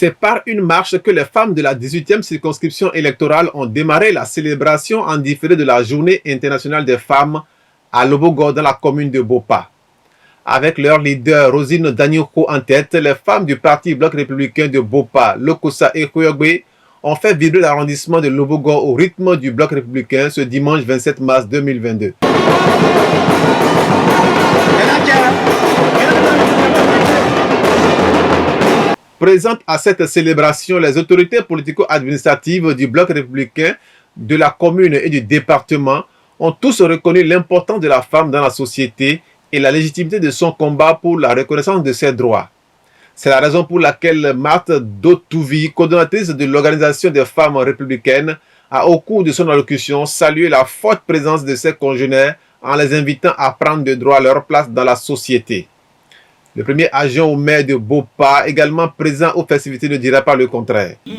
C'est par une marche que les femmes de la 18e circonscription électorale ont démarré la célébration en différé de la Journée internationale des femmes à Lobogo dans la commune de Bopa. Avec leur leader Rosine Danyoko en tête, les femmes du Parti Bloc républicain de Bopa, Lokossa et Koyogbe ont fait vibrer l'arrondissement de Lobogo au rythme du Bloc républicain ce dimanche 27 mars 2022. Présentes à cette célébration, les autorités politico-administratives du Bloc républicain, de la commune et du département ont tous reconnu l'importance de la femme dans la société et la légitimité de son combat pour la reconnaissance de ses droits. C'est la raison pour laquelle Marthe Dotouvi, coordonnatrice de l'Organisation des femmes républicaines, a au cours de son allocution salué la forte présence de ses congénères en les invitant à prendre de droit leur place dans la société. Le premier adjoint au maire de Bopa, également présent aux festivités, ne dira pas le contraire. Nous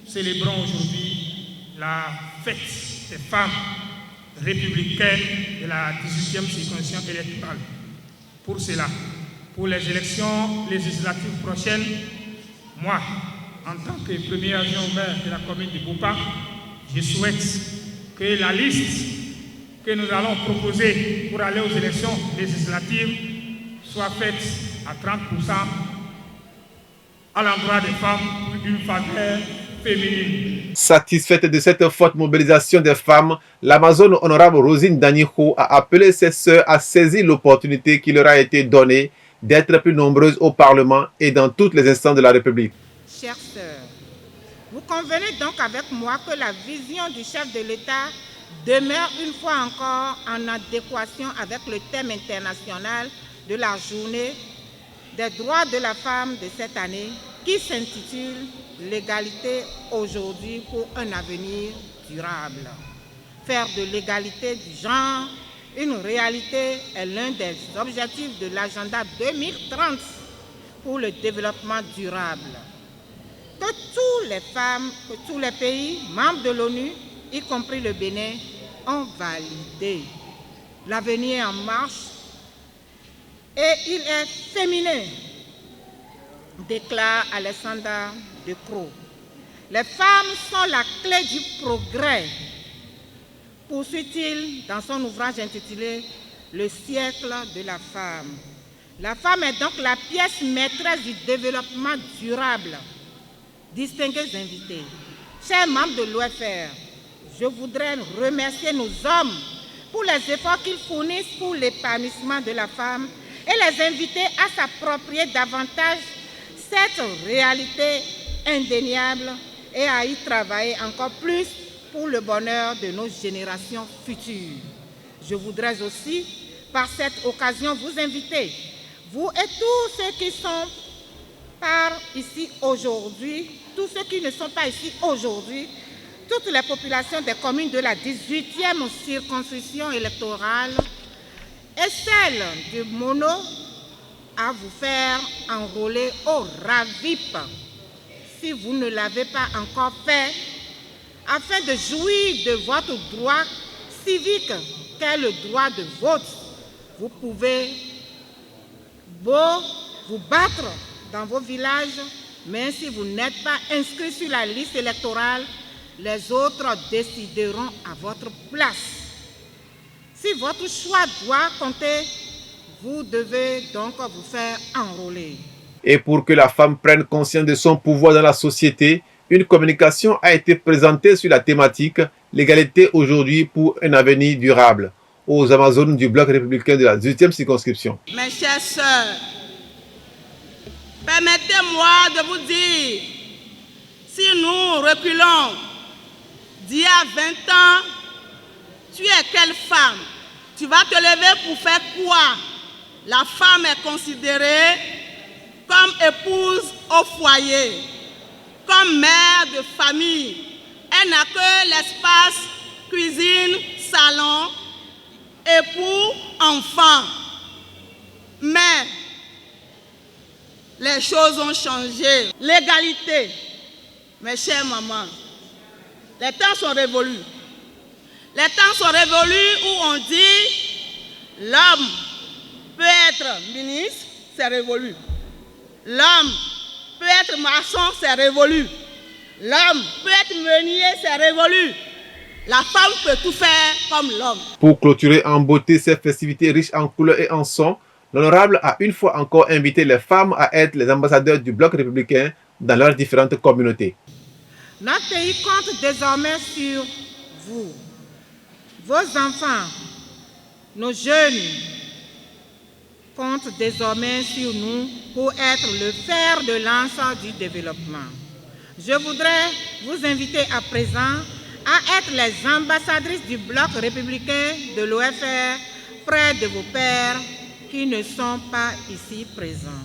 célébrons aujourd'hui la fête des femmes républicaines de la 18e circonscription électorale. Pour cela, pour les élections législatives prochaines, moi, en tant que premier adjoint au maire de la commune de Bopa, je souhaite que la liste que nous allons proposer pour aller aux élections législatives soit faite à 30% à l'endroit des femmes pour une faveur féminine. Satisfaite de cette forte mobilisation des femmes, l'Amazone honorable Rosine Danyoko a appelé ses sœurs à saisir l'opportunité qui leur a été donnée d'être plus nombreuses au Parlement et dans toutes les instances de la République. Chères sœurs, vous convenez donc avec moi que la vision du chef de l'État demeure une fois encore en adéquation avec le thème international de la journée des droits de la femme de cette année qui s'intitule « L'égalité aujourd'hui pour un avenir durable ». Faire de l'égalité du genre une réalité est l'un des objectifs de l'agenda 2030 pour le développement durable. Que tous les pays membres de l'ONU, y compris le Bénin, ont validé. L'avenir est en marche et il est féminin, déclare Alexander De Croo. Les femmes sont la clé du progrès, poursuit-il dans son ouvrage intitulé « Le siècle de la femme ». La femme est donc la pièce maîtresse du développement durable. Distingués invités, chers membres de l'OFR, je voudrais remercier nos hommes pour les efforts qu'ils fournissent pour l'épanouissement de la femme et les inviter à s'approprier davantage cette réalité indéniable et à y travailler encore plus pour le bonheur de nos générations futures. Je voudrais aussi, par cette occasion, vous inviter, vous et tous ceux qui sont ici aujourd'hui, tous ceux qui ne sont pas ici aujourd'hui, toutes les populations des communes de la 18e circonscription électorale et celle du Mono à vous faire enrôler au RAVIP si vous ne l'avez pas encore fait, afin de jouir de votre droit civique qu'est le droit de vote. Vous pouvez vous battre dans vos villages, mais si vous n'êtes pas inscrit sur la liste électorale, les autres décideront à votre place. Si votre choix doit compter, vous devez donc vous faire enrôler. Et pour que la femme prenne conscience de son pouvoir dans la société, une communication a été présentée sur la thématique « L'égalité aujourd'hui pour un avenir durable » aux Amazones du Bloc républicain de la 18e circonscription. Mes chères sœurs, permettez-moi de vous dire, si nous reculons d'il y a 20 ans, tu es quelle femme? Tu vas te lever pour faire quoi? La femme est considérée comme épouse au foyer, comme mère de famille. Elle n'a que l'espace cuisine, salon, époux, enfant. Mais les choses ont changé. L'égalité, mes chères mamans, les temps sont révolus. Les temps sont révolus où on dit l'homme peut être ministre, c'est révolu. L'homme peut être maçon, c'est révolu. L'homme peut être meunier, c'est révolu. La femme peut tout faire comme l'homme. Pour clôturer en beauté ces festivités riches en couleurs et en sons, l'honorable a une fois encore invité les femmes à être les ambassadeurs du bloc républicain dans leurs différentes communautés. Notre pays compte désormais sur vous, vos enfants, nos jeunes comptent désormais sur nous pour être le fer de lance du développement. Je voudrais vous inviter à présent à être les ambassadrices du bloc républicain de l'OFR près de vos pères qui ne sont pas ici présents.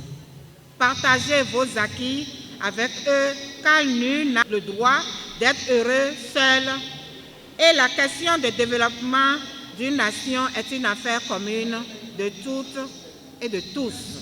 Partagez vos acquis avec eux, car nul n'a le droit d'être heureux seul. Et la question de développement d'une nation est une affaire commune de toutes et de tous.